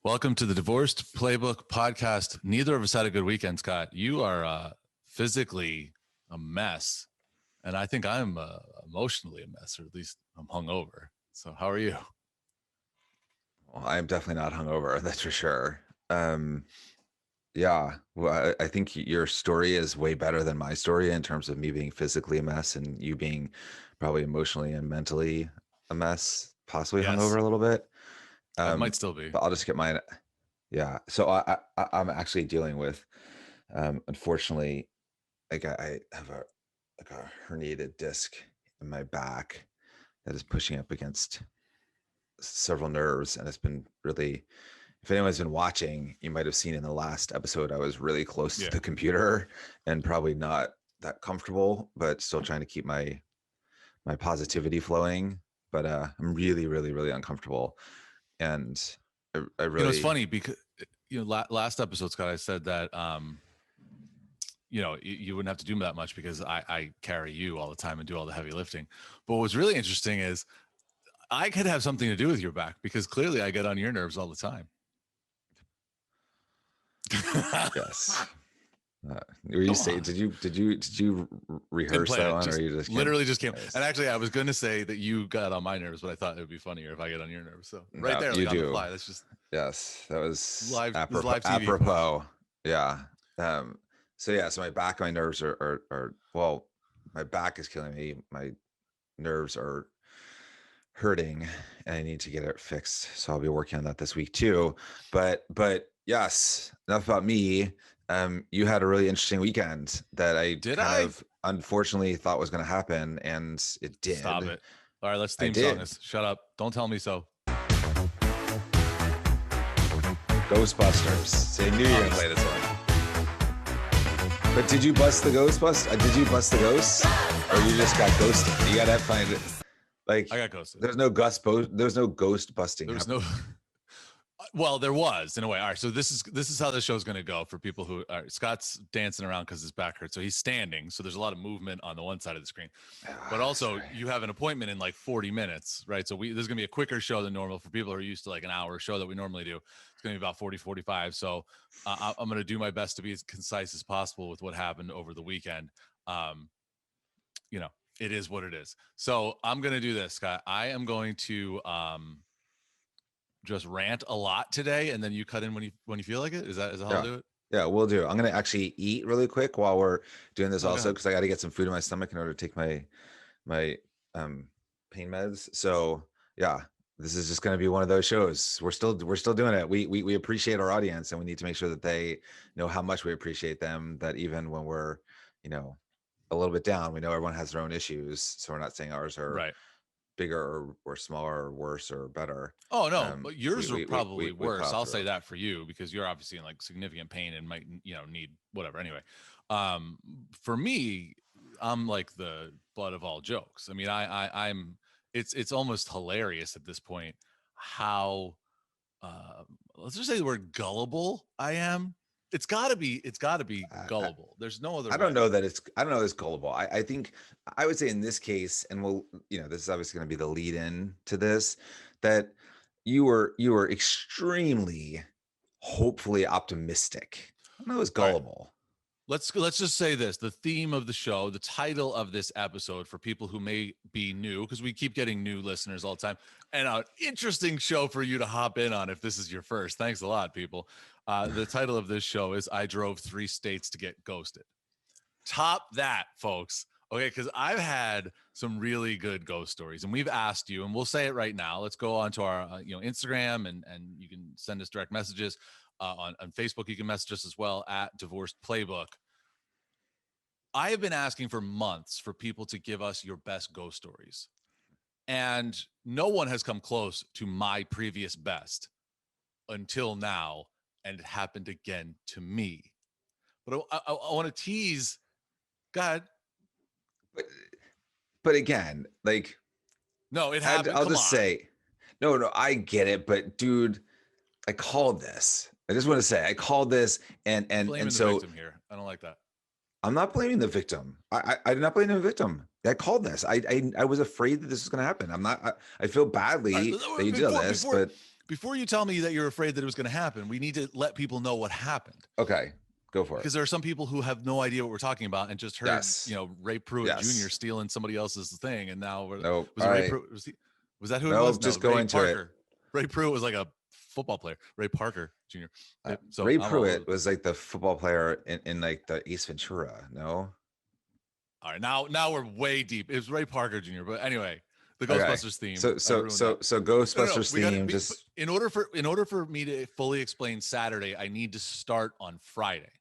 Welcome to the Divorced Playbook podcast. Neither of us had a good weekend, Scott. You are physically a mess, and I think I'm emotionally a mess, or at least I'm hungover. So how are you? Well, I'm definitely not hungover, that's for sure. Yeah, well, I think your story is way better than my story in terms of me being physically a mess and you being probably emotionally and mentally a mess, possibly hungover Yes, a little bit. I might still be. But I'll just get mine. Yeah, so I'm actually dealing with, unfortunately, like I have a herniated disc in my back that is pushing up against several nerves, and it's been really, if anyone's been watching, you might have seen in the last episode I was really close to Yeah. the computer and probably not that comfortable, but still trying to keep my positivity flowing. But I'm really, really, really uncomfortable, and I It's really, funny because last episode, Scott, I said that you wouldn't have to do that much because I carry you all the time and do all the heavy lifting. But what's really interesting is I could have something to do with your back because clearly I get on your nerves all the time. yes. Were you Go say on. did you Didn't rehearse plan that it. one, or Just you just came? literally just came. Nice. And actually, I was going to say that you got on my nerves, but I thought it would be funnier if I get on your nerves. So right No, there, you like on the do. fly. That's just Yes, that was live. This is apropos. live TV, folks. Yeah. So my back, my nerves are well, my back is killing me. My nerves are hurting, and I need to get it fixed. So I'll be working on that this week too. But yes, enough about me. You had a really interesting weekend that I Did kind I? of unfortunately thought was going to happen, and it Stop did. it. All right, let's I theme song did. this. Shut up. Don't tell me so. Ghostbusters. So I knew you were gonna play this one. But did you bust the ghost Did you bust the ghost, or you just got ghosted? You gotta find it. Like, I got ghosted. there's no ghost busting There was happening. no. Well, there was in a way. All right, so this is how the show's going to go for people who are. Scott's dancing around because his back hurts, so he's standing. So there's a lot of movement on the one side of the screen, but also Sorry. you have an appointment in like 40 minutes, right? So this is going to be a quicker show than normal for people who are used to like an hour show that we normally do. It's going to be about 40, 45. So I'm going to do my best to be as concise as possible with what happened over the weekend. Um, it is what it is. So I'm going to do this, Scott. I am going to just rant a lot today, and then you cut in when you feel like it. Is that how I'll Yeah. do it? Yeah, we'll do. I'm gonna actually eat really quick while we're doing this Oh, go also, ahead. because I got to get some food in my stomach in order to take my pain meds. So yeah, this is just going to be one of those shows. We're still doing it. We appreciate our audience, and we need to make sure that they know how much we appreciate them. That even when we're, you know, a little bit down, we know everyone has their own issues. So we're not saying ours are Right. bigger or smaller or worse or better. Oh no, but We yours are we we probably we, we worse. plow I'll say through. that for you because you're obviously in like significant pain and might need whatever. Anyway, for me, I'm like the butt of all jokes. I mean, I'm. It's almost hilarious at this point how let's just say the word gullible I am. It's got to be I, gullible. There's no other I don't way. know that I don't know it's gullible. I think I would say in this case, and we'll, this is obviously going to be the lead in to this, that you were extremely hopefully optimistic. I don't know it's All right. gullible. Let's just say this: the theme of the show, the title of this episode, for people who may be new, because we keep getting new listeners all the time, and an interesting show for you to hop in on if this is your first. Thanks a lot, people. The title of this show is "I Drove 3 States to Get Ghosted." Top that, folks. Okay, because I've had some really good ghost stories, and we've asked you, and we'll say it right now. Let's go on to our Instagram, and you can send us direct messages on Facebook. You can message us as well at Divorced Playbook. I have been asking for months for people to give us your best ghost stories, and no one has come close to my previous best until now, and it happened again to me. But I want to tease. God, But but again, like, no, it happened. I'll Come just on, say, no, I get it, but dude, I called this. I just want to say I called this, and blaming the so victim here. I don't like that. I'm not blaming the victim. I did not blame the victim. I called this. I was afraid that this was going to happen. I'm not. I feel All badly that right, you did all this, but before you tell me that you're afraid that it was going to happen, we need to let people know what happened. Okay, go for it. Because there are some people who have no idea what we're talking about and just heard, Yes. Ray Pruitt Jr. Yes. stealing somebody else's thing, and now Nope. was All it Ray right. Pruitt? Was that who it was? Nope. No, Just go Ray into it. Parker. Ray Pruitt was like a football player. Ray Parker Jr. So Ray I'm all over Pruitt the place. was like the football player in like the Ace Ventura. No. All right, now we're way deep. It was Ray Parker Jr. But anyway, the Okay. Ghostbusters theme. So I ruined that. No. Ghostbusters We got theme. to Just in order for me to fully explain Saturday, I need to start on Friday.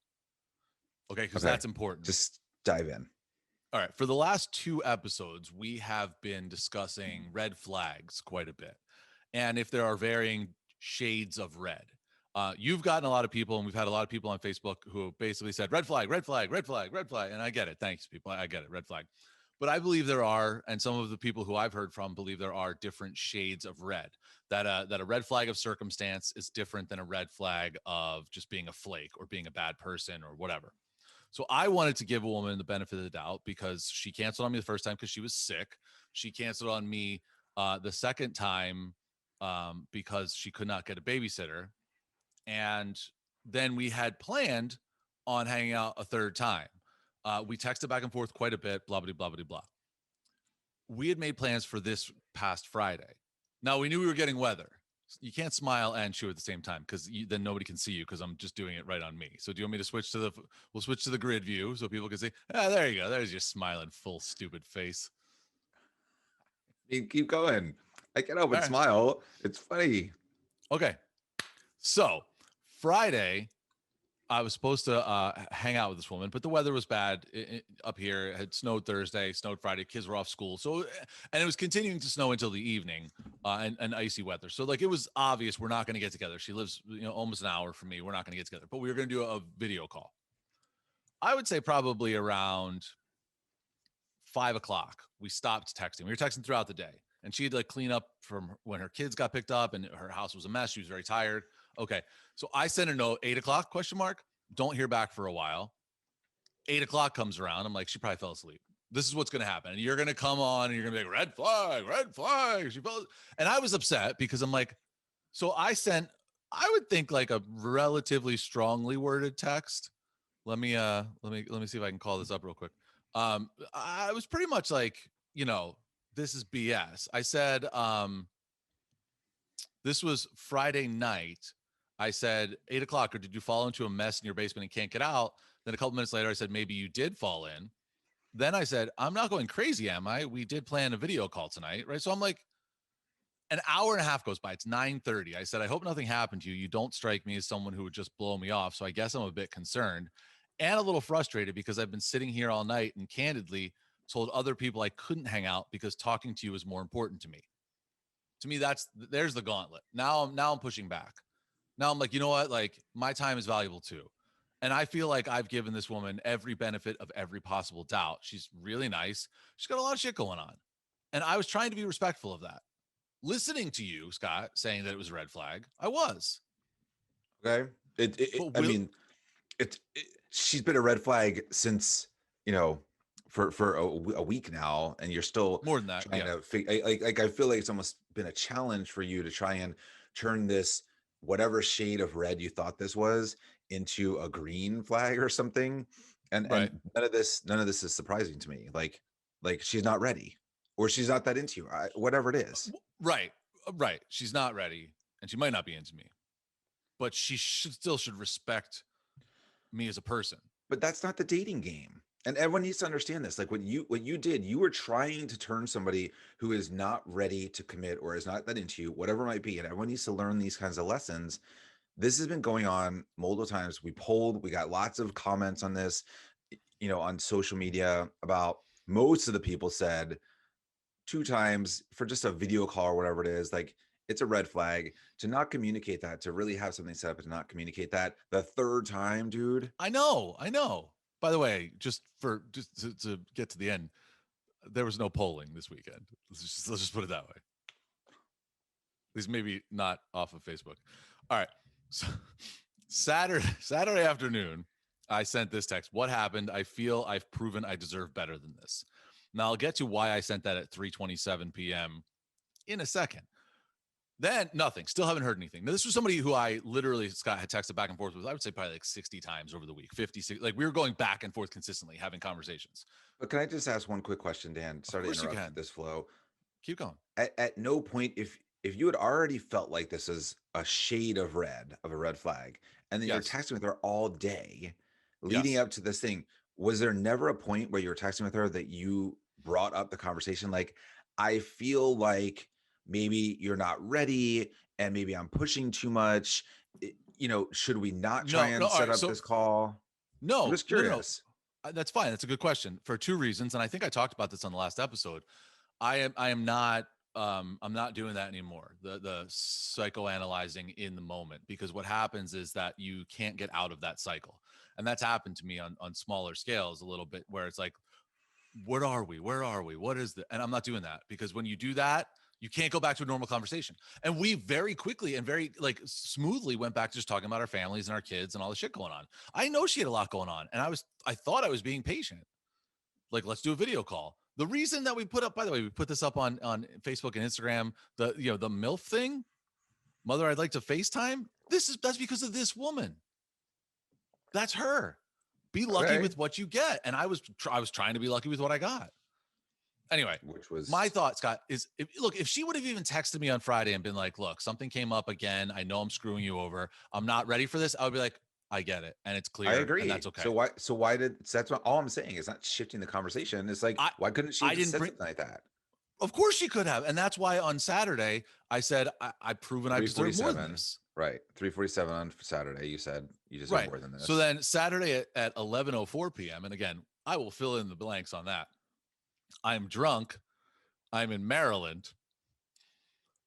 Okay, because okay. that's important. Just dive in. All right. For the last 2 episodes, we have been discussing red flags quite a bit, and if there are varying shades of red. You've gotten a lot of people, and we've had a lot of people on Facebook who basically said red flag, red flag, red flag, red flag, and I get it. Thanks, people. I get it. Red flag. But I believe there are, and some of the people who I've heard from believe there are different shades of red. That a red flag of circumstance is different than a red flag of just being a flake or being a bad person or whatever. So I wanted to give a woman the benefit of the doubt because she canceled on me the first time because she was sick. She canceled on me the second time because she could not get a babysitter. And then we had planned on hanging out a third time. We texted back and forth quite a bit, blah, blah, blah, blah, blah. We had made plans for this past Friday. Now we knew we were getting weather. You can't smile and chew at the same time because then nobody can see you because I'm just doing it right on me. So do you want me to switch to we'll switch to the grid view so people can see, there you go. There's your smiling full stupid face. I mean, keep going. I can't help but right. smile. It's funny. Okay. So Friday, I was supposed to hang out with this woman, but the weather was bad up here. It had snowed Thursday, snowed Friday. Kids were off school. So, and it was continuing to snow until the evening and icy weather. So like, it was obvious we're not going to get together. She lives, almost an hour from me. We're not going to get together, but we were going to do a video call. I would say probably around 5:00. We stopped texting. We were texting throughout the day, and she had to clean up from when her kids got picked up and her house was a mess. She was very tired. Okay. So I sent a note, 8:00 question mark. Don't hear back for a while. 8:00 comes around. I'm like, she probably fell asleep. This is what's going to happen. And you're going to come on and you're going to be like, red flag, red flag. She fell. And I was upset because I'm like, so I sent, I would think like a relatively strongly worded text. Let me see if I can call this up real quick. I was pretty much like, this is BS. I said, this was Friday night. I said 8:00, or did you fall into a mess in your basement and can't get out? Then a couple minutes later, I said, maybe you did fall in. Then I said, I'm not going crazy, am I? We did plan a video call tonight, right? So I'm like, an hour and a half goes by. It's 9:30. I said, I hope nothing happened to you. You don't strike me as someone who would just blow me off. So I guess I'm a bit concerned and a little frustrated because I've been sitting here all night and candidly told other people I couldn't hang out because talking to you is more important to me. To me, there's the gauntlet. Now I'm pushing back. Now I'm like, you know what? Like, my time is valuable too. And I feel like I've given this woman every benefit of every possible doubt. She's really nice. She's got a lot of shit going on. And I was trying to be respectful of that. Listening to you, Scott, saying that it was a red flag, I was. Okay. I mean, she's been a red flag since, for a week now, and you're still more than that. Trying to I feel like it's almost been a challenge for you to try and turn this whatever shade of red you thought this was into a green flag or something. And right. none of this is surprising to me. Like she's not ready, or she's not that into you. Whatever it is. Right. She's not ready, and she might not be into me, but she still should respect me as a person. But that's not the dating game. And everyone needs to understand this. Like what you did, you were trying to turn somebody who is not ready to commit or is not that into you, whatever it might be. And everyone needs to learn these kinds of lessons. This has been going on multiple times. We got lots of comments on this, on social media about most of the people said 2 times for just a video call or whatever it is. Like, it's a red flag to not communicate that, to really have something set up and not communicate that the 3rd time, dude. I know. By the way, just to get to the end, there was no polling this weekend. Let's just put it that way. At least maybe not off of Facebook. All right. So Saturday afternoon, I sent this text. What happened? I feel I've proven I deserve better than this. Now I'll get to why I sent that at 3:27 p.m. in a second. Then nothing. Still haven't heard anything. Now, this was somebody who I literally, Scott, had texted back and forth with. I would say probably like 60 times over the week, 50, 60. Like we were going back and forth consistently, having conversations. But can I just ask one quick question, Dan? Of Sorry to course you interrupt can. this flow. Keep going. At no point, if you had already felt like this is a shade of red, of a red flag, and then you're Yes. texting with her all day leading Yes. up to this thing, was there never a point where you were texting with her that you brought up the conversation like, I feel like maybe you're not ready and maybe I'm pushing too much? Should we not try No, no. and All set right. up So this call? I'm no, just no, no, no. curious. That's fine. That's a good question for two reasons. And I think I talked about this on the last episode. I am not I'm not doing that anymore. The psychoanalyzing in the moment, because what happens is that you can't get out of that cycle. And that's happened to me on smaller scales a little bit, where it's like, what are we? Where are we? What is the? And I'm not doing that, because when you do that, you can't go back to a normal conversation. And we very quickly and very like smoothly went back to just talking about our families and our kids and all the shit going on. I know she had a lot going on, and I thought I was being patient. Like, let's do a video call. The reason that we put up, by the way, we put this up on Facebook and Instagram, the MILF thing, Mother I'd Like to FaceTime. That's because of this woman. That's her. Be lucky Okay. with what you get. And I was trying to be lucky with what I got. Anyway, Which was my thought, Scott, is if she would have even texted me on Friday and been like, look, something came up again. I know I'm screwing you over. I'm not ready for this. I would be like, I get it. And it's I clear. And agree. that's okay. So that's what all I'm saying is not shifting the conversation. It's like, I why couldn't she I have just didn't said bring something like that? Of course she could have. And that's why on Saturday I said, I've proven I deserve more than 3:47. this. Right. 3:47 on Saturday. You said you deserve Right. more than So this. then Saturday at 11:04 p.m. And again, I will fill in the blanks on that. I'm drunk. I'm in Maryland.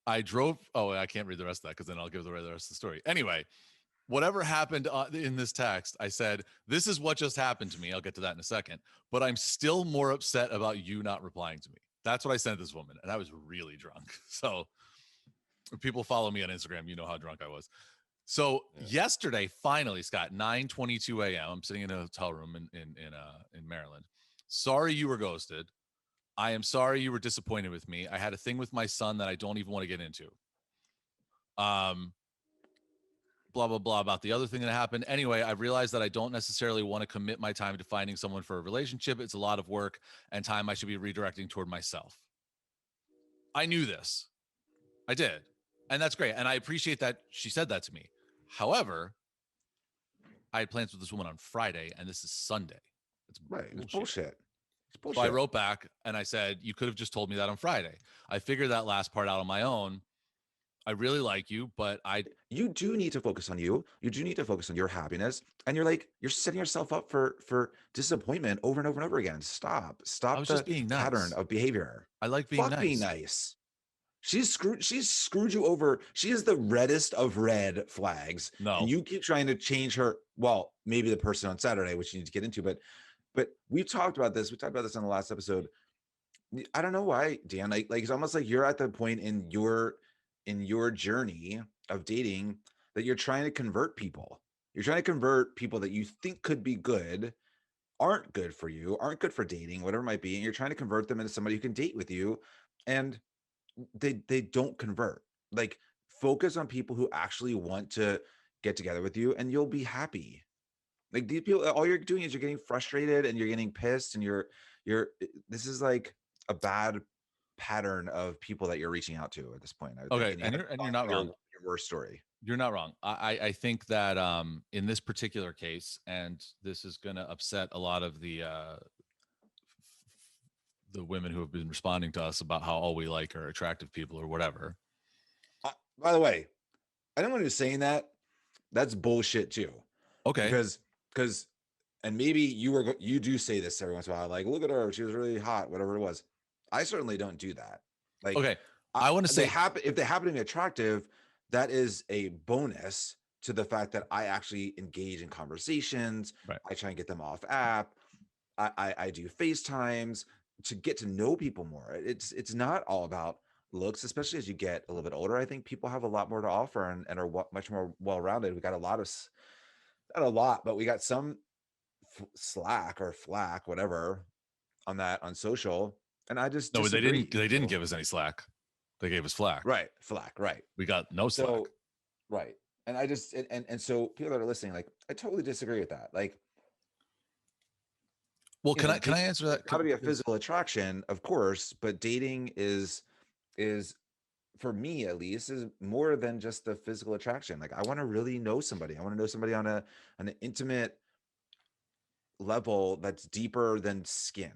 I drove. Oh, I can't read the rest of that because then I'll give the rest of the story. Anyway, whatever happened in this text, I said, this is what just happened to me. I'll get to that in a second. But I'm still more upset about you not replying to me. That's what I sent this woman. And I was really drunk. So if people follow me on Instagram, you know how drunk I was. So yesterday, finally, Scott, 9:22 a.m. I'm sitting in a hotel room in Maryland. Sorry you were ghosted. I am sorry you were disappointed with me. I had a thing with my son that I don't even want to get into. Blah, blah, blah about the other thing that happened. Anyway, I realized that I don't necessarily want to commit my time to finding someone for a relationship. It's a lot of work and time I should be redirecting toward myself. I knew this. I did. And that's great. And I appreciate that she said that to me. However, I had plans with this woman on Friday, and this is Sunday. It's right. It's bullshit. It's bullshit. So I wrote back and I said, you could have just told me that on Friday. I figured that last part out on my own. I really like you, but you do need to focus on you. You do need to focus on your happiness. And you're setting yourself up for disappointment over and over and over again. Stop I was the just being nice. pattern of behavior. I like being nice. Being nice. She's screwed you over. She is the reddest of red flags. No. And you keep trying to change her. Well, maybe the person on Saturday, which you need to get into, but we've talked about this. We talked about this on the last episode. I don't know why, Dan. Like it's almost like you're at the point in your journey of dating that you're trying to convert people. You're trying to convert people that you think could be good, aren't good for you, aren't good for dating, whatever it might be. And you're trying to convert them into somebody who can date with you. And they don't convert. Like, focus on people who actually want to get together with you and you'll be happy. Like, these people, all you're doing is you're getting frustrated and you're getting pissed and this is like a bad pattern of people that you're reaching out to at this point. Okay. And you're not wrong. Your worst story. You're not wrong. I think that in this particular case, and this is going to upset a lot of the women who have been responding to us about how all we like are attractive people or whatever. By the way, anyone who's saying that, that's bullshit too. Okay. Because and maybe you do say this every once in a while, like, look at her, she was really hot, whatever it was. I certainly don't do that. Like, okay, I want to say if they happen to be attractive, that is a bonus to the fact that I actually engage in conversations. Right. I try and get them off app. I do FaceTimes to get to know people more. It's not all about looks, especially as you get a little bit older. I think people have a lot more to offer and are much more well-rounded. We got not a lot, but we got some slack or flack, whatever, on social. And I just no, they didn't give us any slack. They gave us flack. Right. Flack. Right. We got no slack. So, right. And I just, and so people that are listening, like, I totally disagree with that. Like, well, can I answer that? Got to be a physical attraction, of course, but dating is for me at least is more than just the physical attraction. Like, I want to really know somebody. I want to know somebody on an intimate level that's deeper than skin.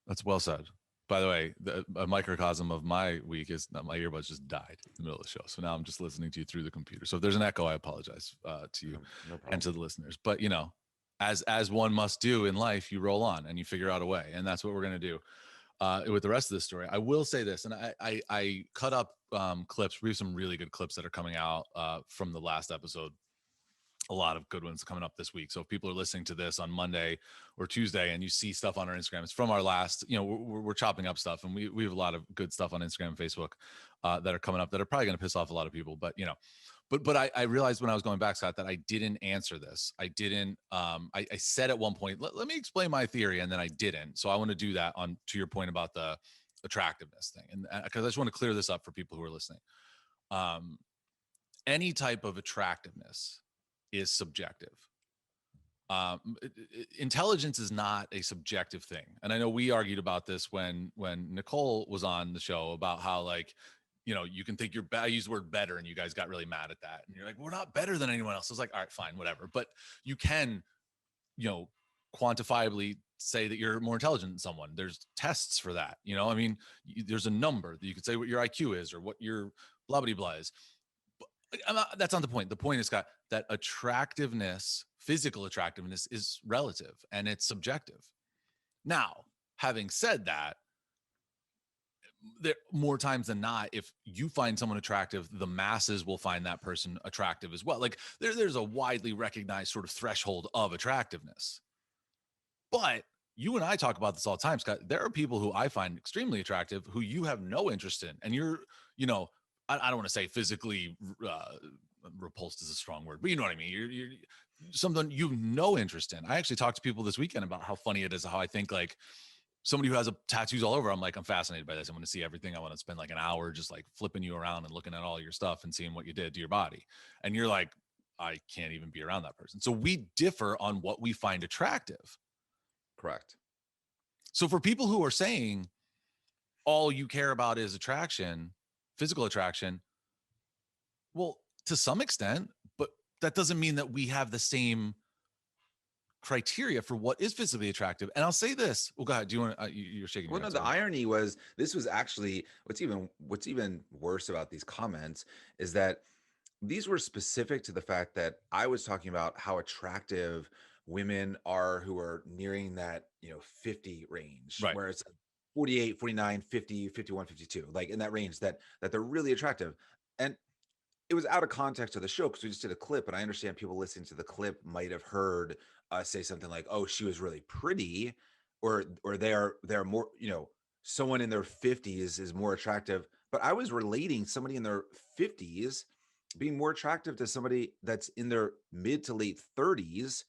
That's well said. By the way, a microcosm of my week is that my earbuds just died in the middle of the show. So now I'm just listening to you through the computer. So if there's an echo, I apologize to you and to the listeners. But, you know, as one must do in life, you roll on and you figure out a way. And that's what we're going to do with the rest of this story. I will say this, and I cut up clips. We have some really good clips that are coming out from the last episode. A lot of good ones coming up this week. So if people are listening to this on Monday or Tuesday and you see stuff on our Instagram, it's from our last, you know, we're chopping up stuff, and we have a lot of good stuff on Instagram and Facebook that are coming up that are probably going to piss off a lot of people. But, you know, but I realized when I was going back, Scott, that I didn't answer this. I didn't, I said at one point, let me explain my theory. And then I didn't. So I want to do that to your point about the attractiveness thing. And because I just want to clear this up for people who are listening. Any type of attractiveness is subjective. Intelligence is not a subjective thing. And I know we argued about this when Nicole was on the show about how, like, you know, you can think you're I use the word better, and you guys got really mad at that. And you're like, we're not better than anyone else. I was like, all right, fine, whatever. But you can, you know, quantifiably say that you're more intelligent than someone. There's tests for that. You know, I mean, there's a number that you could say what your IQ is or what your blah, blah, blah is. That's not the point. The point is, Scott, that attractiveness, physical attractiveness, is relative and it's subjective. Now, having said that, there more times than not, if you find someone attractive, the masses will find that person attractive as well. Like there's a widely recognized sort of threshold of attractiveness. But you and I talk about this all the time, Scott. There are people who I find extremely attractive who you have no interest in, and you're, you know, I don't want to say physically repulsed is a strong word, but you know what I mean. You're something you've no interest in. I actually talked to people this weekend about how funny it is, how I think like somebody who has a tattoos all over, I'm like, I'm fascinated by this. I want to see everything. I want to spend like an hour just like flipping you around and looking at all your stuff and seeing what you did to your body. And you're like, I can't even be around that person. So we differ on what we find attractive. Correct. So for people who are saying all you care about is attraction, physical attraction, well, to some extent, but that doesn't mean that we have the same criteria for what is physically attractive. And I'll say this. Well, go ahead. Do you want to, you're shaking. Well, no, the irony was, this was actually what's even worse about these comments is that these were specific to the fact that I was talking about how attractive women are who are nearing that, you know, 50 range, right, where it's 48, 49, 50, 51, 52, like in that range that they're really attractive. And it was out of context of the show because we just did a clip, and I understand people listening to the clip might have heard us say something like, oh, she was really pretty, or they're more, you know, someone in their 50s is more attractive. But I was relating somebody in their 50s being more attractive to somebody that's in their mid to late 30s,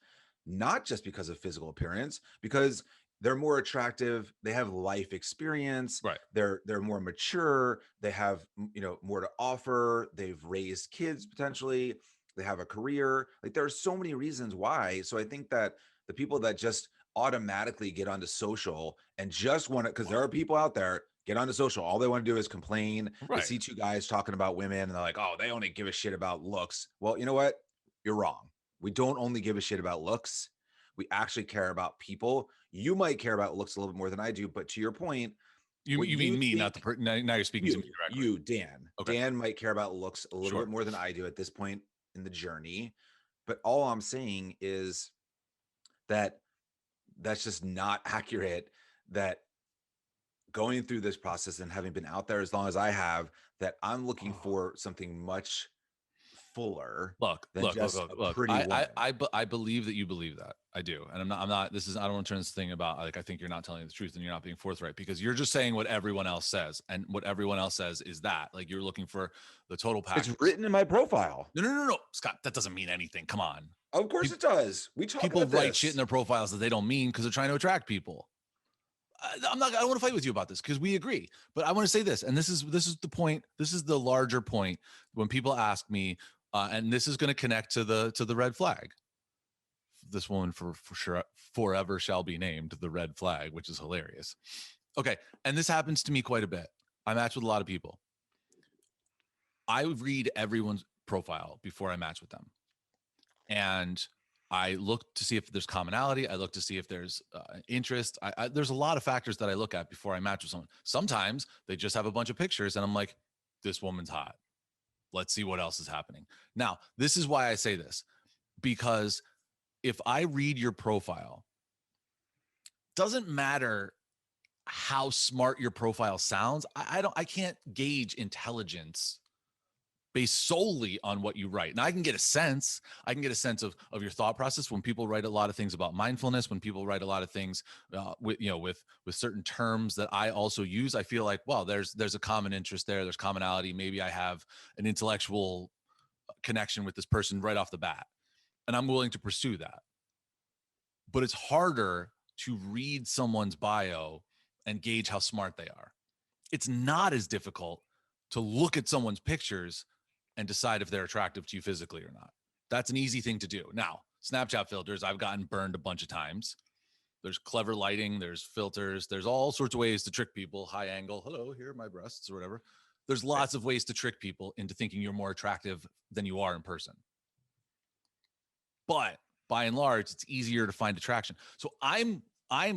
not just because of physical appearance, because they're more attractive, they have life experience, right, they're more mature, they have, you know, more to offer, they've raised kids potentially, they have a career. Like, there are so many reasons why. So I think that the people that just automatically get onto social and just want to, because there are people out there get onto social, all they want to do is complain. right. They see two guys talking about women and they're like, oh, they only give a shit about looks. Well, you know what? You're wrong. We don't only give a shit about looks. We actually care about people. You might care about looks a little bit more than I do, but to your point, You mean me, not the person. Now you're speaking to me directly. You, Dan. Okay. Dan might care about looks a little bit more than I do at this point in the journey. But all I'm saying is that that's just not accurate. That going through this process and having been out there as long as I have, that I'm looking for something much fuller. Look. Pretty I believe that you believe that. I do. And I'm not, I don't want to turn this thing about, like, I think you're not telling the truth and you're not being forthright, because you're just saying what everyone else says. And what everyone else says is that, like, you're looking for the total package. It's written in my profile. No. Scott, that doesn't mean anything. Come on. Of course it does. We talk people about write shit in their profiles that they don't mean because they're trying to attract people. I don't want to fight with you about this because we agree, but I want to say this, and this is the point. This is the larger point when people ask me, and this is going to connect to the red flag. This woman for sure forever shall be named the red flag, which is hilarious. Okay, and this happens to me quite a bit. I match with a lot of people. I read everyone's profile before I match with them, and I look to see if there's commonality. I look to see if there's interest. There's a lot of factors that I look at before I match with someone. Sometimes they just have a bunch of pictures, and I'm like, this woman's hot. Let's see what else is happening. Now, this is why I say this, because if I read your profile, doesn't matter how smart your profile sounds. I can't gauge intelligence based solely on what you write. Now I can get a sense. I can get a sense of your thought process when people write a lot of things about mindfulness, when people write a lot of things with certain terms that I also use. I feel like, well, there's a common interest there. There's commonality. Maybe I have an intellectual connection with this person right off the bat, and I'm willing to pursue that. But it's harder to read someone's bio and gauge how smart they are. It's not as difficult to look at someone's pictures and decide if they're attractive to you physically or not. That's an easy thing to do. Now, Snapchat filters, I've gotten burned a bunch of times. There's clever lighting, there's filters, there's all sorts of ways to trick people. High angle, hello, here are my breasts or whatever. There's lots of ways to trick people into thinking you're more attractive than you are in person. But by and large, it's easier to find attraction. So I'm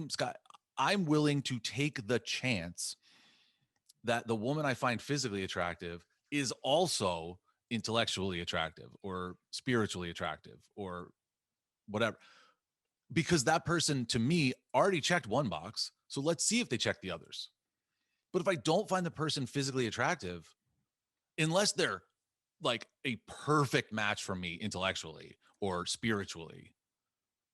Scott, I'm willing to take the chance that the woman I find physically attractive is also intellectually attractive or spiritually attractive or whatever, because that person to me already checked one box. So let's see if they check the others. But if I don't find the person physically attractive, unless they're like a perfect match for me intellectually or spiritually,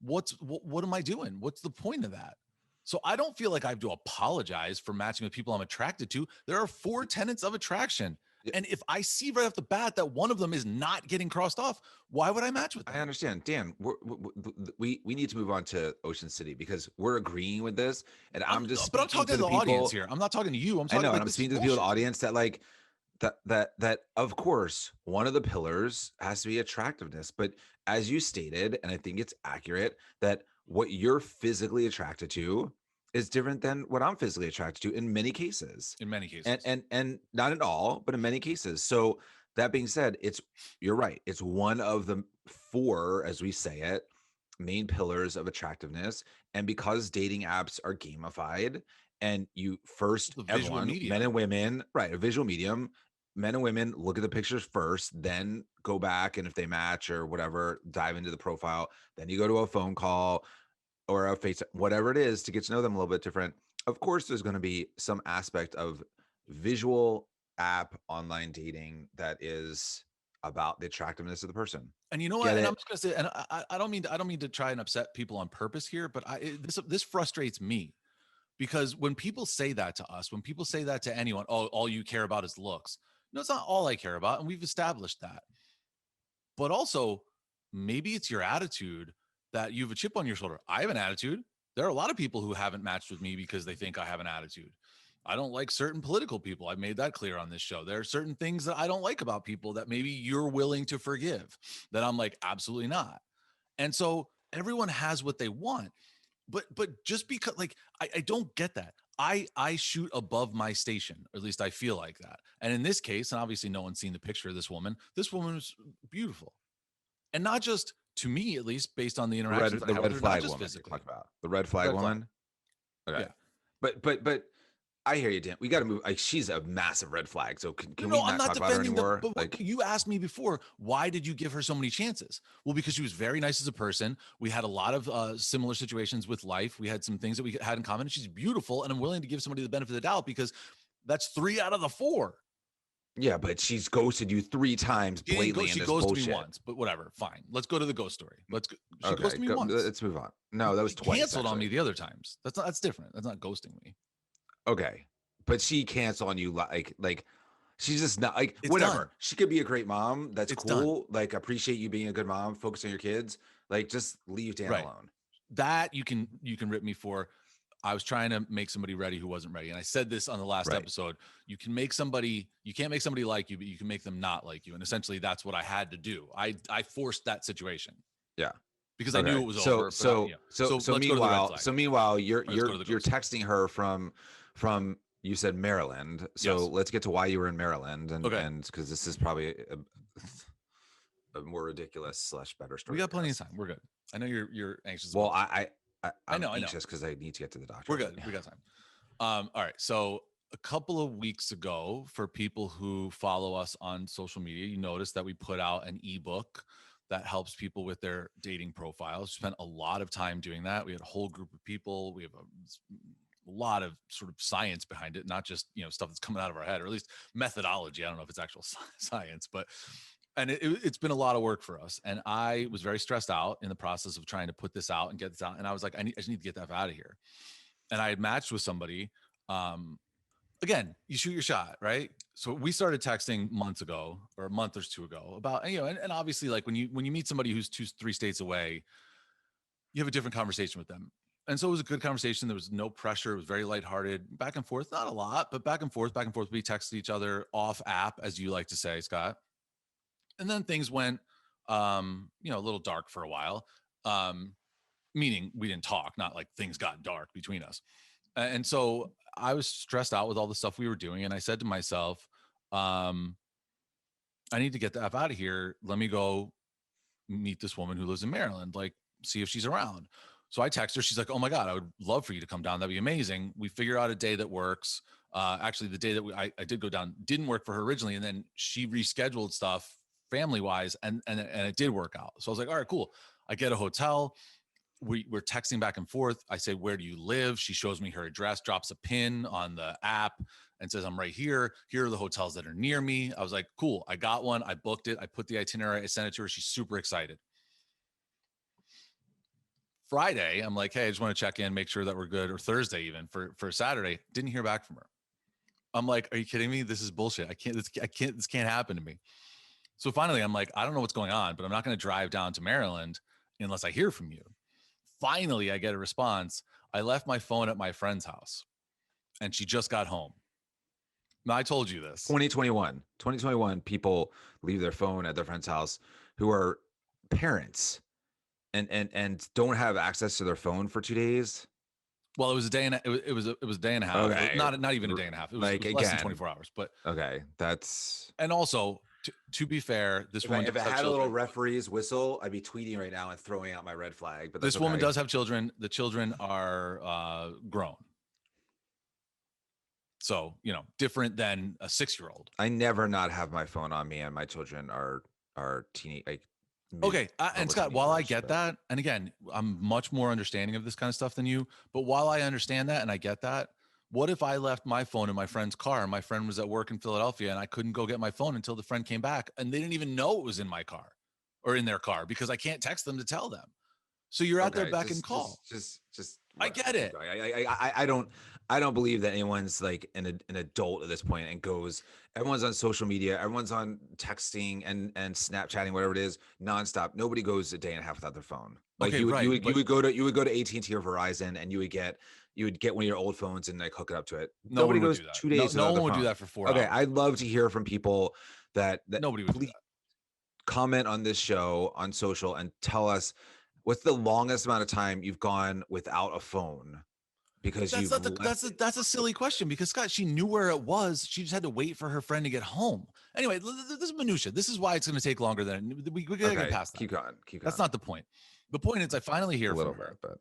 what am I doing? What's the point of that? So I don't feel like I have to apologize for matching with people I'm attracted to. There are 4 tenets of attraction. And if I see right off the bat that one of them is not getting crossed off, why would I match with them? I understand, Dan. We need to move on to Ocean City because we're agreeing with this, and I'm just. But I'm talking to the audience here. I'm not talking to you. I'm talking. I know, like, and I'm speaking to the people in the audience that like that. Of course, one of the pillars has to be attractiveness, but as you stated, and I think it's accurate that what you're physically attracted to is different than what I'm physically attracted to in many cases. In many cases. And not in all, but in many cases. So that being said, you're right. It's one of the 4, as we say it, main pillars of attractiveness. And because dating apps are gamified and you first, everyone, men and women, right, a visual medium, men and women look at the pictures first, then go back, and if they match or whatever, dive into the profile. Then you go to a phone call or a FaceTime, whatever it is, to get to know them a little bit different. Of course, there's going to be some aspect of visual app online dating that is about the attractiveness of the person. And you know what? And I'm just gonna say, and I don't mean to try and upset people on purpose here, but this frustrates me, because when people say that to us, when people say that to anyone, oh, all you care about is looks. No, it's not all I care about, and we've established that. But also, maybe it's your attitude that you have a chip on your shoulder. I have an attitude. There are a lot of people who haven't matched with me because they think I have an attitude. I don't like certain political people. I've made that clear on this show. There are certain things that I don't like about people that maybe you're willing to forgive, that I'm like, absolutely not. And so everyone has what they want. But just because, like, I don't get that. I shoot above my station, or at least I feel like that. And in this case, and obviously no one's seen the picture of this woman is beautiful. And not just to me, at least based on the interactions the red flag woman physically. Talk about the red flag woman. Okay. Yeah. But I hear you, Dan. We got to move. Like, she's a massive red flag. So can we not talk about her anymore? But like, you asked me before, why did you give her so many chances? Well, because she was very nice as a person. We had a lot of similar situations with life. We had some things that we had in common. She's beautiful, and I'm willing to give somebody the benefit of the doubt because that's 3 out of the 4. Yeah, but she's ghosted you 3 times blatantly. She ghosted me once, but whatever. Fine. Let's go to the ghost story. She ghosted me once. Let's move on. No, that was twice. Canceled on me the other times. That's different. That's not ghosting me. Okay, but she canceled on you like she's just not like it's whatever. Done. She could be a great mom. That's cool. Done. Like, appreciate you being a good mom. Focus on your kids. Like, just leave Dan alone. That you can rip me for. I was trying to make somebody ready who wasn't ready. And I said this on the last Right. episode. You can't make somebody like you, but you can make them not like you. And essentially that's what I had to do. I forced that situation Yeah. because I knew Okay. it was over. But so let's go to the red flag. Meanwhile, Let's go to the you're ghosting. texting her from you said Maryland. So Yes. let's get to why you were in Maryland, Okay. and because this is probably a more ridiculous slash better We story. got plenty of time. We're good. I know you're anxious Well, about this. I'm I know. anxious because I need to get to the doctor. We're good. We got time. All right. So a couple of weeks ago, for people who follow us on social media, you noticed that we put out an ebook that helps people with their dating profiles. We spent a lot of time doing that. We had a whole group of people. We have a lot of sort of science behind it, not just stuff that's coming out of our head, or at least methodology. I don't know if it's actual science, but and it's been a lot of work for us. And I was very stressed out in the process of trying to put this out and get this out. And I was like, I just need to get that out of here. And I had matched with somebody. Again, you shoot your shot, right? So we started texting months ago, or a month or two ago, about and obviously, like when you meet somebody who's 2-3 states away, you have a different conversation with them. And so it was a good conversation. There was no pressure. It was very lighthearted, back and forth, not a lot, but back and forth, back and forth. We texted each other off app, as you like to say, Scott. And then things went, a little dark for a while. Meaning we didn't talk, not like things got dark between us. And so I was stressed out with all the stuff we were doing. And I said to myself, I need to get the F out of here. Let me go meet this woman who lives in Maryland, like see if she's around. So I text her. She's like, oh my God, I would love for you to come down. That'd be amazing. We figure out a day that works. Actually, the day that I did go down didn't work for her originally. And then she rescheduled stuff family wise and it did work out. So I was like, all right, cool. I get a hotel. We're texting back and forth. I say, where do you live? She shows me her address, drops a pin on the app and says, I'm right here. Here are the hotels that are near me. I was like, cool. I got one. I booked it. I put the itinerary. I sent it to her. She's super excited. Friday, I'm like, hey, I just want to check in, make sure that we're good. Or Thursday, even for Saturday, didn't hear back from her. I'm like, are you kidding me? This is bullshit. This can't happen to me. So finally, I'm like, I don't know what's going on, but I'm not going to drive down to Maryland unless I hear from you. Finally, I get a response. I left my phone at my friend's house and she just got home. Now, I told you this. 2021, people leave their phone at their friend's house who are parents and don't have access to their phone for 2 days. Well, it was a day and it was a day and a half. Okay. Not even a day and a half. It was less than 24 hours. But okay, that's. And also, to be fair, this woman If it had a little referee's whistle, I'd be tweeting right now and throwing out my red flag. But this woman does have children. The children are grown. So, different than a 6-year-old. I never not have my phone on me, and my children are teenage. Okay. And Scott, while I get that, and again, I'm much more understanding of this kind of stuff than you, but while I understand that and I get that, what if I left my phone in my friend's car and my friend was at work in Philadelphia and I couldn't go get my phone until the friend came back and they didn't even know it was in my car or in their car because I can't text them to tell them. So you're out there back and call. Just I get it. I don't believe that anyone's like an adult at this point and goes. Everyone's on social media. Everyone's on texting and Snapchatting, whatever it is, nonstop. Nobody goes a day and a half without their phone. Like okay, you would go to AT&T or Verizon and you would get one of your old phones and like hook it up to it. Nobody goes 2 days. No one would do that for 4 hours. Okay, I'd love to hear from people that nobody would do that. Comment on this show on social and tell us what's the longest amount of time you've gone without a phone because that's a silly question because Scott, she knew where it was. She just had to wait for her friend to get home. Anyway, this is minutia. This is why it's going to take longer than we gotta get past that. Keep going. That's not the point. The point is I finally hear from her. But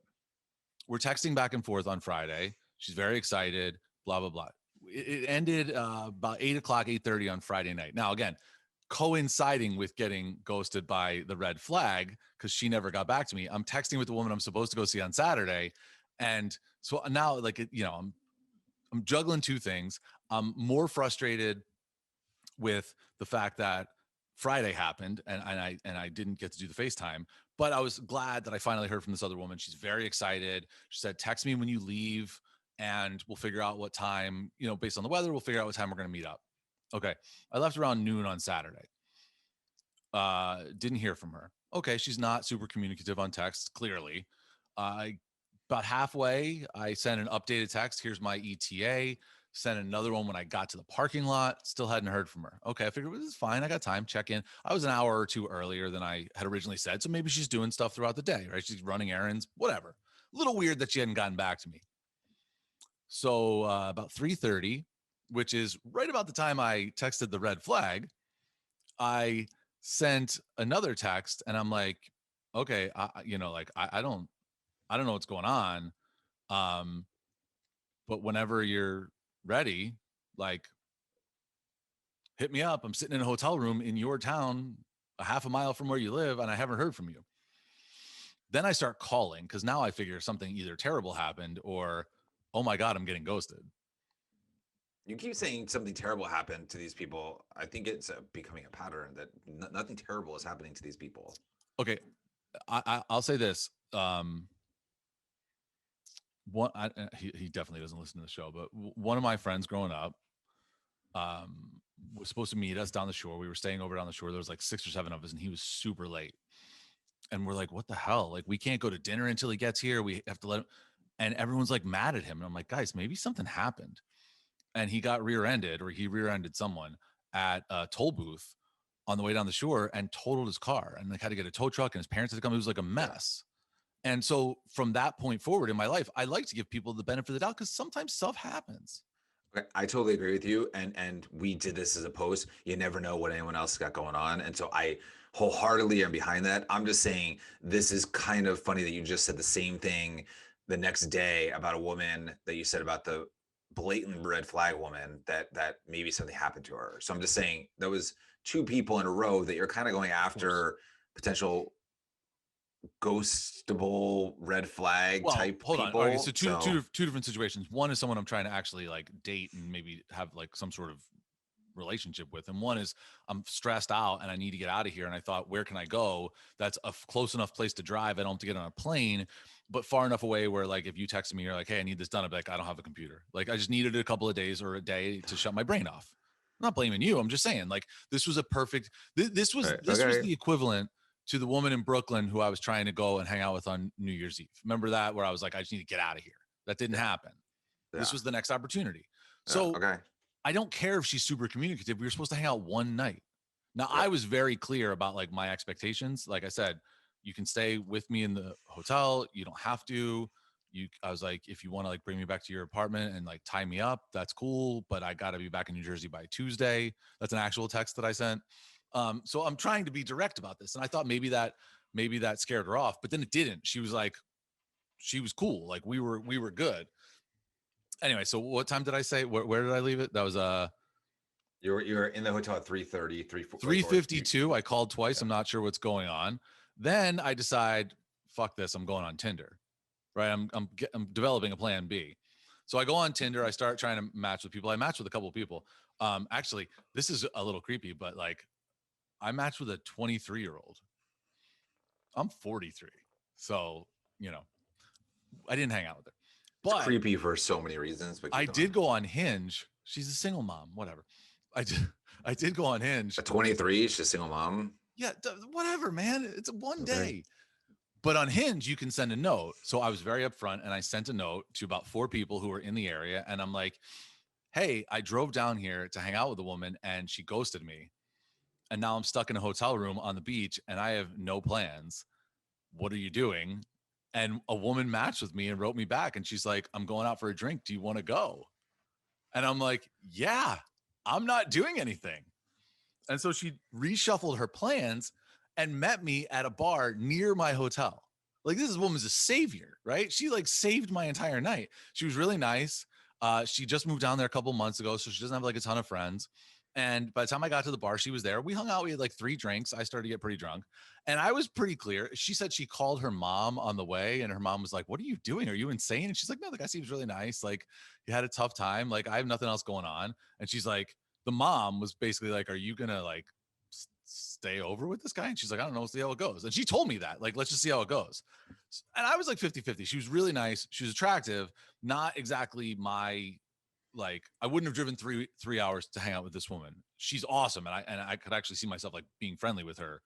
we're texting back and forth on Friday. She's very excited, blah, blah, blah. It ended about 8 o'clock, 8:30 on Friday night. Now, again, coinciding with getting ghosted by the red flag because she never got back to me. I'm texting with the woman I'm supposed to go see on Saturday. And so now like, I'm juggling two things. I'm more frustrated with the fact that Friday happened and I didn't get to do the FaceTime, but I was glad that I finally heard from this other woman. She's very excited. She said, text me when you leave and we'll figure out what time, based on the weather, we'll figure out what time we're going to meet up. Okay. I left around noon on Saturday. Didn't hear from her. Okay. She's not super communicative on text, clearly. I About halfway, I sent an updated text. Here's my ETA. Sent another one when I got to the parking lot. Still hadn't heard from her. Okay, I figured this is fine. I got time. Check in. I was an hour or two earlier than I had originally said. So maybe she's doing stuff throughout the day, right? She's running errands, whatever. A little weird that she hadn't gotten back to me. So about 3:30, which is right about the time I texted the red flag, I sent another text and I'm like, okay, I don't know what's going on. Um, but whenever you're ready, like hit me up. I'm sitting in a hotel room in your town, a half a mile from where you live, and I haven't heard from you. Then I start calling because now I figure something either terrible happened or, oh my God, I'm getting ghosted. You keep saying something terrible happened to these people. I think it's becoming a pattern that nothing terrible is happening to these people. Okay, I'll say this. He definitely doesn't listen to the show, but one of my friends growing up was supposed to meet us down the shore. We were staying over down the shore. There was like 6 or 7 of us, and he was super late. And we're like, what the hell? Like, we can't go to dinner until he gets here. We have to let him. And everyone's like mad at him. And I'm like, guys, maybe something happened. And he got rear-ended, or he rear-ended someone at a toll booth on the way down the shore and totaled his car. And like had to get a tow truck, and his parents had to come. It was like a mess. And so from that point forward in my life, I like to give people the benefit of the doubt because sometimes stuff happens. I totally agree with you. And we did this as a post. You never know what anyone else got going on. And so I wholeheartedly am behind that. I'm just saying this is kind of funny that you just said the same thing the next day about a woman that you said about the blatant red flag woman that maybe something happened to her. So I'm just saying there was 2 people in a row that you're kind of going after potential ghostable red flag type hold people. on. Okay, so two different situations. One is someone I'm trying to actually like date and maybe have like some sort of relationship with, and one is I'm stressed out and I need to get out of here. And I thought, where can I go that's a close enough place to drive? I don't have to get on a plane, but far enough away where like if you text me, you're like, hey, I need this done. I'd be like, I don't have a computer. Like I just needed a couple of days or a day to shut my brain off. I'm not blaming you. I'm just saying like this was a perfect. This was the equivalent to the woman in Brooklyn who I was trying to go and hang out with on New Year's Eve. Remember that, where I was like, I just need to get out of here. That didn't happen. Yeah. This was the next opportunity. So I don't care if she's super communicative. We were supposed to hang out one night. Now I was very clear about like my expectations. Like I said, you can stay with me in the hotel. You don't have to. I was like, if you want to like bring me back to your apartment and like tie me up, that's cool. But I got to be back in New Jersey by Tuesday. That's an actual text that I sent. So I'm trying to be direct about this. And I thought maybe that scared her off, but then it didn't. She was like, she was cool. Like we were good. Anyway, so what time did I say? Where did I leave it? That was you're in the hotel at 3:30, 3:52. I called twice. Yeah. I'm not sure what's going on. Then I decide, fuck this. I'm going on Tinder, right? I'm developing a plan B. So I go on Tinder. I start trying to match with people. I match with a couple of people. Actually, this is a little creepy, but like I matched with a 23-year-old. I'm 43. So, I didn't hang out with her. But it's creepy for so many reasons. But I did go on Hinge. She's a single mom, whatever. I did go on Hinge. At 23, she's a single mom? Yeah, whatever, man. It's one day. But on Hinge, you can send a note. So I was very upfront and I sent a note to about 4 people who were in the area. And I'm like, hey, I drove down here to hang out with a woman and she ghosted me. And now I'm stuck in a hotel room on the beach and I have no plans. What are you doing? And a woman matched with me and wrote me back. And she's like, I'm going out for a drink. Do you want to go? And I'm like, yeah, I'm not doing anything. And so she reshuffled her plans and met me at a bar near my hotel. Like this woman's a savior, right? She like saved my entire night. She was really nice. She just moved down there a couple months ago. So she doesn't have like a ton of friends. And by the time I got to the bar, she was there. We hung out. We had like 3 drinks. I started to get pretty drunk. And I was pretty clear. She said she called her mom on the way. And her mom was like, what are you doing? Are you insane? And she's like, no, the guy seems really nice. Like he had a tough time. Like I have nothing else going on. And she's like, the mom was basically like, are you going to like stay over with this guy? And she's like, I don't know. We'll see how it goes. And she told me that, like, let's just see how it goes. And I was like 50-50. She was really nice. She was attractive. Not exactly my, like I wouldn't have driven three hours to hang out with this woman. She's awesome. And I could actually see myself like being friendly with her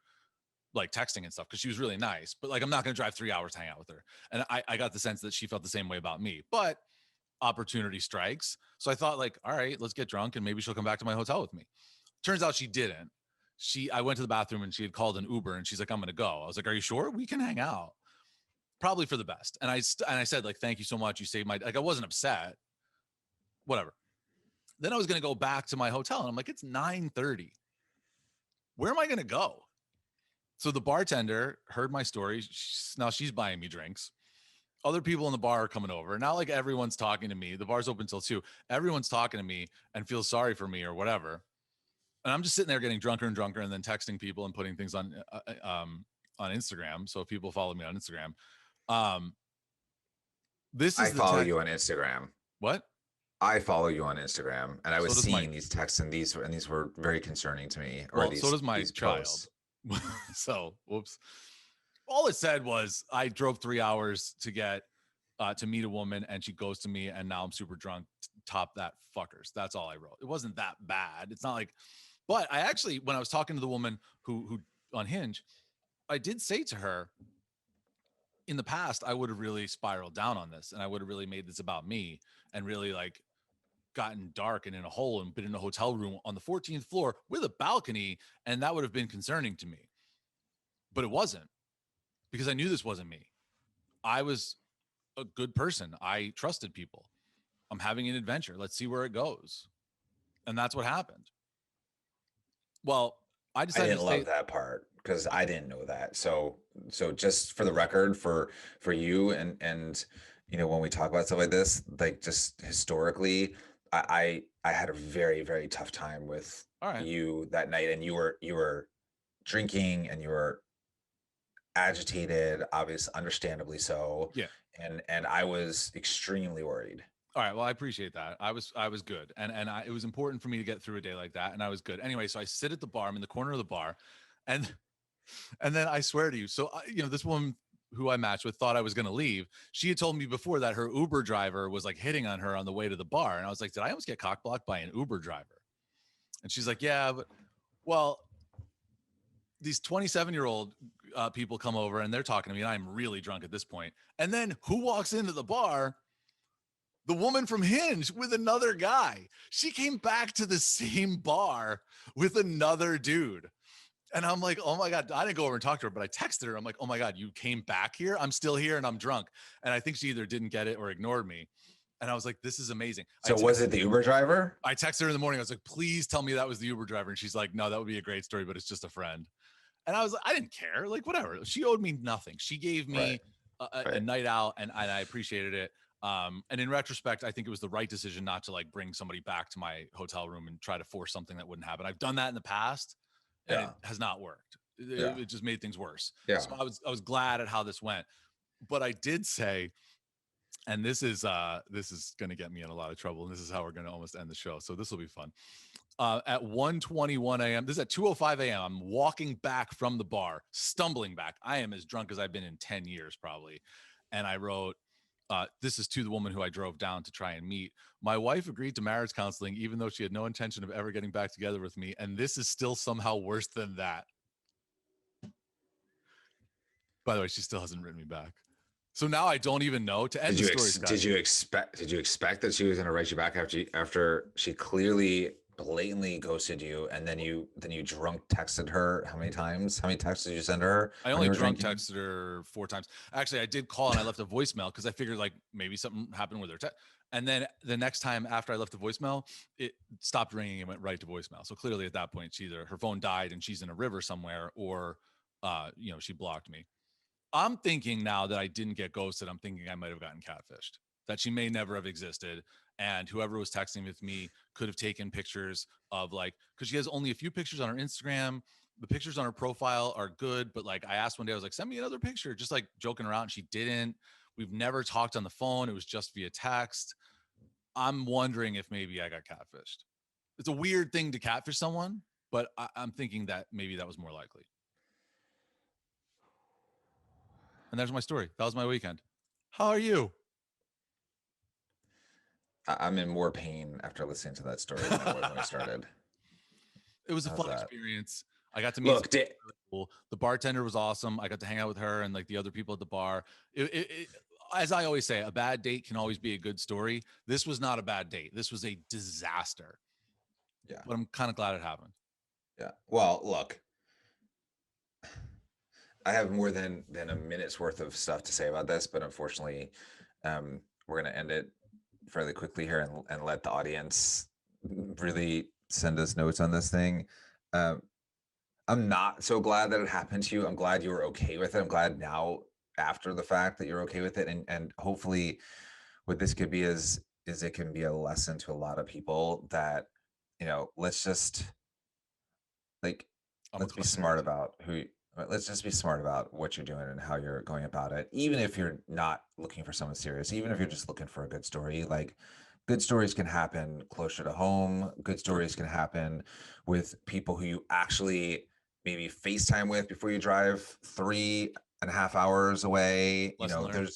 like texting and stuff because she was really nice, but like I'm not going to drive 3 hours to hang out with her. And I got the sense that she felt the same way about me, but opportunity strikes. So I thought like, all right, let's get drunk and maybe she'll come back to my hotel with me. Turns out she didn't. I went to the bathroom and she had called an Uber and she's like, I'm going to go. I was like, are you sure? We can hang out. Probably for the best. And I said like, thank you so much. You saved my, like, I wasn't upset, whatever. Then I was going to go back to my hotel and I'm like, it's 9:30. Where am I going to go? So the bartender heard my story. Now she's buying me drinks. Other people in the bar are coming over. Not like everyone's talking to me. The bar's open till 2. Everyone's talking to me and feels sorry for me or whatever. And I'm just sitting there getting drunker and drunker and then texting people and putting things on Instagram. So if people follow me on Instagram, this is I follow you on Instagram. What? I follow you on Instagram, and I was seeing my, these texts, and these were very concerning to me. Or well, so does my child. So, whoops. All it said was I drove 3 hours to get to meet a woman, and she goes to me, and now I'm super drunk. Top that, fuckers. That's all I wrote. It wasn't that bad. It's not like, but I actually, when I was talking to the woman who on Hinge, I did say to her, in the past, I would have really spiraled down on this, and I would have really made this about me, and really like gotten dark and in a hole and been in a hotel room on the 14th floor with a balcony, and that would have been concerning to me. But it wasn't, because I knew this wasn't me. I was a good person. I trusted people. I'm having an adventure. Let's see where it goes. And that's what happened. Well, I decided I didn't love that part because I didn't know that. So just for the record, for you and you know, when we talk about stuff like this, like just historically, I had a very, very tough time with you that night, and you were drinking and you were agitated, obviously, understandably so. Yeah. And I was extremely worried. All right. Well, I appreciate that. I was good. And it was important for me to get through a day like that. And I was good. Anyway, so I sit at the bar. I'm in the corner of the bar. And then I swear to you. So, you know, this woman who I matched with thought I was going to leave. She had told me before that her Uber driver was like hitting on her on the way to the bar. And I was like, did I almost get cock blocked by an Uber driver? And she's like, yeah, but well, these 27-year-old people come over and they're talking to me and I'm really drunk at this point. And then who walks into the bar? The woman from Hinge with another guy. She came back to the same bar with another dude. And I'm like, oh my God, I didn't go over and talk to her, but I texted her. I'm like, oh my God, you came back here? I'm still here and I'm drunk. And I think she either didn't get it or ignored me. And I was like, this is amazing. So was it the Uber driver? I texted her in the morning. I was like, please tell me that was the Uber driver. And she's like, no, that would be a great story, but it's just a friend. And I was like, I didn't care. Like, whatever. She owed me nothing. She gave me a night out and I appreciated it. And in retrospect, I think it was the right decision not to like bring somebody back to my hotel room and try to force something that wouldn't happen. I've done that in the past and it has not worked. It just made things worse. Yeah. So I was glad at how this went, but I did say, and this is going to get me in a lot of trouble. And this is how we're going to almost end the show. So this will be fun. At 1:21 a.m. This is at 2:05 a.m. I'm walking back from the bar, stumbling back. I am as drunk as I've been in 10 years probably. And I wrote, this is to the woman who I drove down to try and meet. My wife agreed to marriage counseling, even though she had no intention of ever getting back together with me. And this is still somehow worse than that. By the way, she still hasn't written me back. So now I don't even know to end the story. Did you expect that she was going to write you back after she clearly blatantly ghosted you, and then you drunk texted her? How many times? How many texts did you send her? I only drunk texted her 4 times. Actually, I did call and I left a voicemail because I figured like maybe something happened with her. And then the next time after I left the voicemail, it stopped ringing and went right to voicemail. So clearly at that point, either her phone died and she's in a river somewhere, or you know, she blocked me. I'm thinking now that I didn't get ghosted, I'm thinking I might have gotten catfished, that she may never have existed. And whoever was texting with me could have taken pictures of like, because she has only a few pictures on her Instagram. The pictures on her profile are good, but like I asked one day, I was like, send me another picture, just like joking around. She didn't. We've never talked on the phone. It was just via text. I'm wondering if maybe I got catfished. It's a weird thing to catfish someone, but I'm thinking that maybe that was more likely. And there's my story. That was my weekend. How are you? I'm in more pain after listening to that story than I was when I started. It was a fun experience. I got to meet Look, some really cool. The bartender was awesome. I got to hang out with her and like the other people at the bar. As I always say, a bad date can always be a good story. This was not a bad date. This was a disaster. yeah, But I'm kind of glad it happened. yeah. Well, look, I have more than a minute's worth of stuff to say about this, but unfortunately, we're going to end it fairly quickly here and let the audience really send us notes on this thing. I'm not so glad that it happened to you. I'm glad you were okay with it. I'm glad now after the fact that you're okay with it. And hopefully what this could be is it can be a lesson to a lot of people that, let's just like, let's be smart about let's just be smart about what you're doing and how you're going about it. Even if you're not looking for someone serious, even if you're just looking for a good story, like good stories can happen closer to home. Good stories can happen with people who you actually maybe FaceTime with before you drive 3.5 hours away. Lesson learned.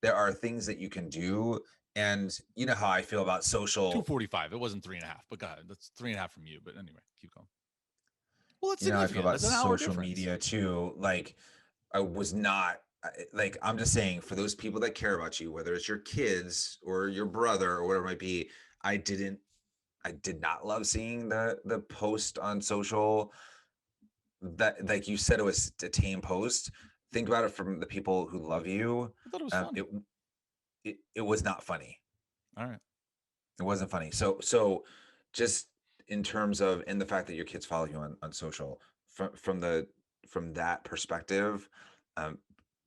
There are things that you can do. And you know how I feel about social. 245. It wasn't 3.5, but go ahead. That's 3.5 from you. But anyway, keep going. Well, it's You know how I feel significant. about That's an hour social difference. media too. Like I was not like, I'm just saying, for those people that care about you, whether it's your kids or your brother or whatever it might be, I did not love seeing the post on social that, like you said, it was a tame post. Think about it from the people who love you. I thought it was funny. It was not funny. All right. It wasn't funny. So just in terms of, and the fact that your kids follow you on social, from that perspective,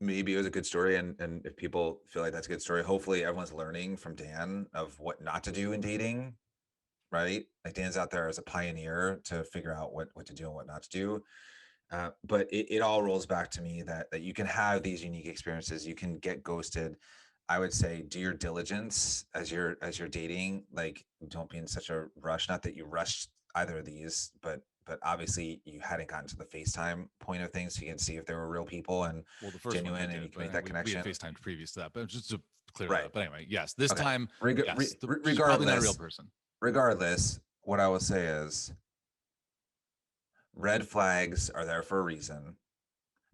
maybe it was a good story. And if people feel like that's a good story, hopefully everyone's learning from Dan of what not to do in dating, right? Like Dan's out there as a pioneer to figure out what to do and what not to do. But it all rolls back to me that you can have these unique experiences. You can get ghosted. I would say do your diligence as you're dating. Like, don't be in such a rush. Not that you rushed either of these, but obviously you hadn't gotten to the FaceTime point of things, so you can see if they were real people and Well, the first genuine, one we and did, you can but make that we connection. had FaceTime previous to that. But just to clear Right. that up. But anyway, yes, this Okay. time, yes, she's probably Regardless, not a real person. regardless, what I will say is red flags are there for a reason.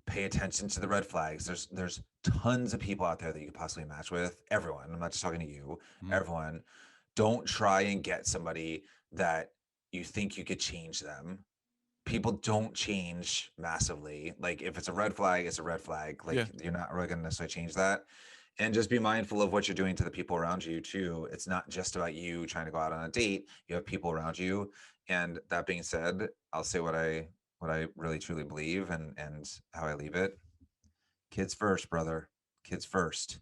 Pay attention to the red flags. There's tons of people out there that you could possibly match with. Everyone. I'm not just talking to you. Everyone. Don't try and get somebody that you think you could change them. People don't change massively. Like, if it's a red flag, it's a red flag. Like, you're not really going to necessarily change that. And just be mindful of what you're doing to the people around you too. It's not just about you trying to go out on a date. You have people around you. And that being said, I'll say what I really truly believe and how I leave it. Kids first, brother. Kids first.